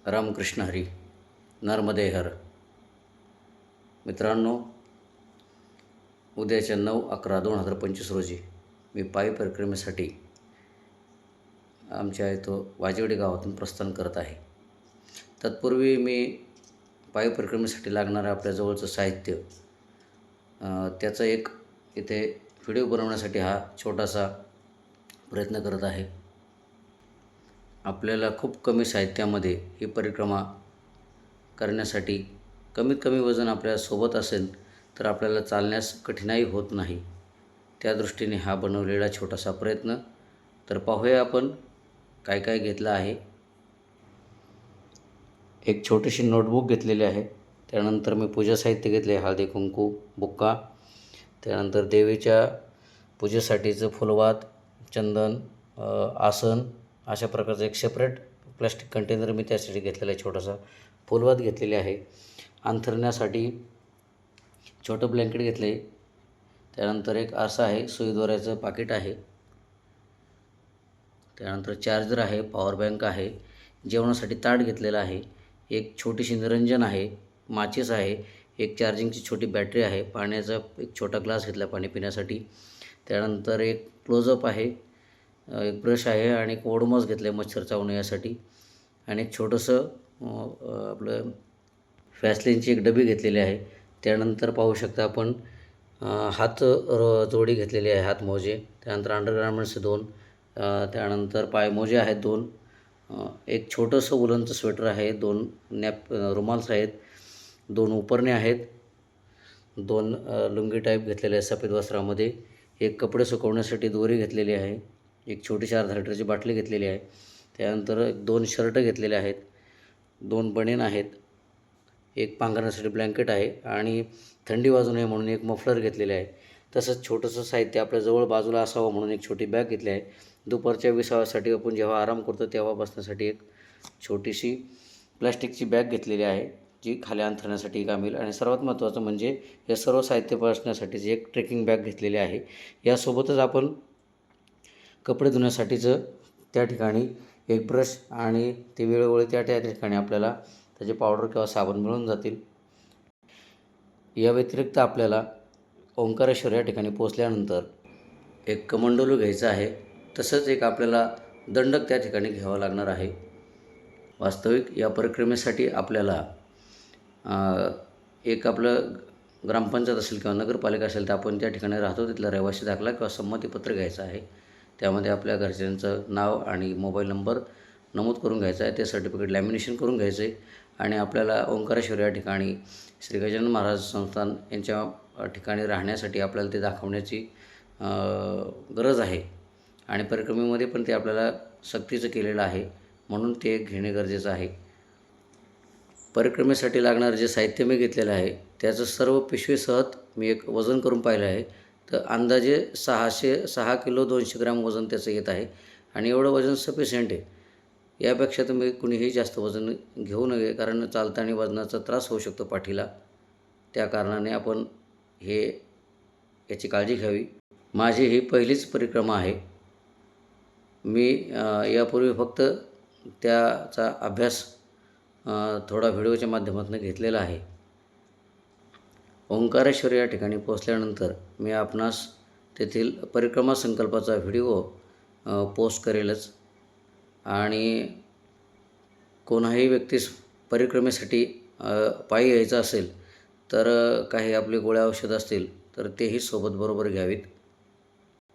रामकृष्ण हरी. नर्मदे हर. मित्रांनो, उद्याच्या 9/11/2025 रोजी मी पायी परिक्रमेसाठी आमच्या इथं वाजेवाडी गावातून प्रस्थान करत आहे. तत्पूर्वी मी पायी परिक्रमेसाठी लागणारं आपल्या जवळचं साहित्य त्याचा एक इथे व्हिडिओ बनवण्यासाठी हा छोटासा प्रयत्न करत आहे. आपल्याला खूप कमी साहित्यामध्ये ही परिक्रमा करण्यासाठी कमीत कमी वजन आपल्या सोबत असेल तर आपल्याला चालण्यास कठीणाई होत नाही. त्या दृष्टीने हा बनवलेला छोटासा प्रयत्न. तर पाहूया आपण काय काय घेतलं आहे. एक छोटीशी नोटबुक घेतलेली आहे. त्यानंतर मी पूजा साहित्य घेतले, हळदी कुंकू, बुक्का, त्यानंतर देवीच्या पूजेसाठीचं फुलवात, चंदन, आसन, अशा प्रकारचं एक सेपरेट प्लास्टिक कंटेनर मी त्यासाठी घेतलेला आहे. छोटासा फुलवात घेतलेली आहे. अंथरण्यासाठी छोटं ब्लँकेट घेतलं आहे. त्यानंतर एक आरसा आहे, सुई दोऱ्याचं पाकिट आहे. त्यानंतर चार्जर आहे, पॉवर बँक आहे, जेवणासाठी ताट घेतलेलं आहे, एक छोटीशी निरंजन आहे, माचीस आहे, एक चार्जिंगची छोटी बॅटरी आहे, पाण्याचा एक छोटा ग्लास घेतला पाणी पिण्यासाठी. त्यानंतर एक क्लोजअप आहे, एक ब्रश आहे आणि एक ओडोमॉस घेतलं आहे मच्छर चावू नये यासाठी. आणि एक छोटंसं आपलं व्हॅसलिनची एक डबी घेतलेली आहे. त्यानंतर पाहू शकता आपण हात जोडी घेतलेली आहे, हात मोजे. त्यानंतर अंडरगार्मेंट्स 2, त्यानंतर पायमोजे आहेत 2, एक छोटंसं उलनचं स्वेटर आहे, 2 रुमाल्स आहेत, 2 उपरणे आहेत, 2 लुंगी टाईप घेतलेले आहेत सफेद वस्त्रामध्ये, एक कपडे सुकवण्यासाठी दोरी घेतलेली आहे, एक छोटीशी अर्धा लिटरची बाटली घेतलेली आहे. त्यानंतर 2 शर्ट घेतलेले आहेत, 2 बनियन आहेत, एक पांघरण्यासाठी ब्लँकेट आहे आणि थंडी वाजू नये म्हणून एक मफलर घेतलेले आहे. तसंच छोटंसं साहित्य आपल्याजवळ बाजूला असावं म्हणून एक छोटी बॅग घेतली आहे. दुपारच्या विसाव्यासाठी आपण जेव्हा आराम करतो तेव्हा बसण्यासाठी एक छोटीशी प्लॅस्टिकची बॅग घेतलेली आहे, जी खाली अंथरण्यासाठी काम येईल. आणि सर्वात महत्त्वाचं म्हणजे हे सर्व साहित्य बसण्यासाठीची एक ट्रेकिंग बॅग घेतलेली आहे. यासोबतच आपण कपडे धुण्यासाठीचं त्या ठिकाणी एक ब्रश आणि ते वेळोवेळी त्या ठिकाणी आपल्याला त्याचे पावडर किंवा साबण मिळून जातील. या व्यतिरिक्त आपल्याला ओंकारेश्वर या ठिकाणी पोचल्यानंतर एक कमंडलू घ्यायचा आहे. तसंच एक आपल्याला दंडक त्या ठिकाणी घ्यावा लागणार आहे. वास्तविक या परिक्रमेसाठी आपल्याला एक आपलं ग्रामपंचायत असेल किंवा नगरपालिका असेल तर आपण त्या ठिकाणी राहतो तिथला रहिवासी दाखला किंवा संमतीपत्र घ्यायचं आहे. त्यामध्ये आपल्या घरच्यांचं नाव आणि मोबाईल नंबर नमूद करून घ्यायचा आहे. ते सर्टिफिकेट लॅमिनेशन करून घ्यायचं आहे. आणि आपल्याला ओंकारेश्वर या ठिकाणी श्री गजानन महाराज संस्थान यांच्या ठिकाणी राहण्यासाठी आपल्याला ते दाखवण्याची गरज आहे. आणि परिक्रमेमध्ये पण ते आपल्याला सक्तीचं केलेलं आहे, म्हणून ते घेणे गरजेचं आहे. परिक्रमेसाठी लागणारं जे साहित्य मी घेतलेलं आहे त्याचं सर्व पिशवीसहित मी एक वजन करून पाहिलं आहे. तर अंदाजे 6 किलो 200 ग्रॅम वजन त्याचं येत आहे. आणि एवढं वजन सफिशियंट आहे. यापेक्षा तुम्ही कुणीही जास्त वजन घेऊ नये, कारण चालताना वजनाचा त्रास होऊ शकतो पाठीला. त्या कारणाने आपण याची काळजी घ्यावी. माझी ही पहिलीच परिक्रमा आहे. मी यापूर्वी फक्त त्याचा अभ्यास थोडा व्हिडिओच्या माध्यमातून घेतलेला आहे. ओंकारेश्वर या ठिकाणी पोचल्यानंतर मी आपणास तेथील परिक्रमा संकल्पाचा व्हिडिओ पोस्ट करेलच. आणि कोणाही व्यक्तीस परिक्रमेसाठी पायी यायचं असेल तर काही आपले गोळ्या औषध असतील तर तेही सोबत बरोबर घ्यावीत.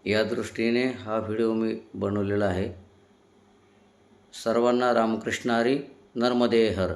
या दृष्टीने हा व्हिडिओ मी बनवलेला आहे. सर्वांना रामकृष्ण हरी. नर्मदे हर.